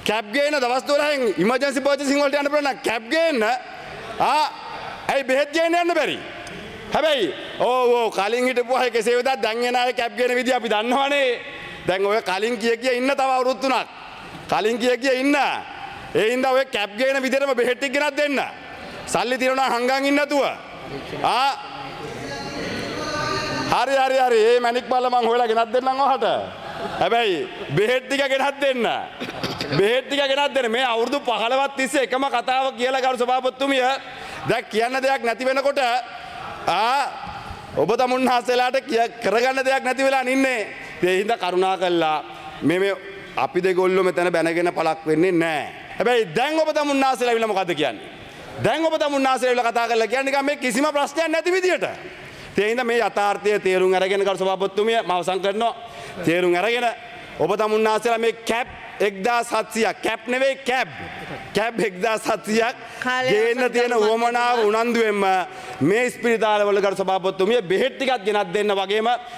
Cab ගේන දවස් 12න් emergency පර්චේසින් වලට යන්න පුළුවන් නම් කැබ් ගේන්න ඇයි බෙහෙත් ගේන්න යන්න බැරි? හැබැයි ඕ කලින් හිටපු අය කෙසේ වෙතත් දැන් එන අය කැබ් ගේන විදිය අපි දන්නවනේ. දැන් ඔය කලින් කිය ඉන්න තව අවුරුදු 3ක්. කලින් කිය ඉන්න. ඒ හින්දා ඔය කැබ් ගේන විදියටම බෙහෙත් ටික ගෙනත් දෙන්න. සල්ලි තියනවා හංගන් ඉන්න නැතුව. හරි මේ මැනික් බල්ල මං හොයලා ගෙනත් දෙන්නම් ඔහට. හැබැයි බෙහෙත් ටික ගෙනත් දෙන්න. බෙහෙත් ටික ගෙනත් දෙන්න. මේ අවුරුදු 15ක් තිස්සේ එකම කතාව කියලා ගරු සභාපතිතුමිය දැන් කියන්න දෙයක් නැති වෙනකොට ඔබ තමුන්හන්සේලාට කරගන්න දෙයක් නැති වෙලා ඉන්නේ. ඒ හින්දා කරුණා කළා මේ අපි දෙගොල්ලෝ මෙතන බැනගෙන පළක් වෙන්නේ නැහැ. හැබැයි දැන් ඔබ තමුන්හන්සේලා ඇවිල්ලා මොකද්ද කියන්නේ? දැන් ඔබ තමුන්හන්සේලා ඇවිල්ලා කතා කරලා කියන්නේ මේ කිසිම ප්‍රශ්නයක් නැති විදියට. ඒ හින්දා මේ යථාර්ථය තේරුම් අරගෙන කරු සභාපතිතුමිය මම අවසන් කරනවා. තේරුම් අරගෙන ඔබ තමුන්හන්සේලා මේ කැප් 1700ක් කැප් නෙවෙයි කැබ් 1700ක් ගේන්න තියෙන උවමනාව උනන්දුවෙන්ම මේ ස්පිරිතාල වල කරු සභාපතිතුමිය බෙහෙත් ටිකක් ගෙනත් දෙන්න වගේම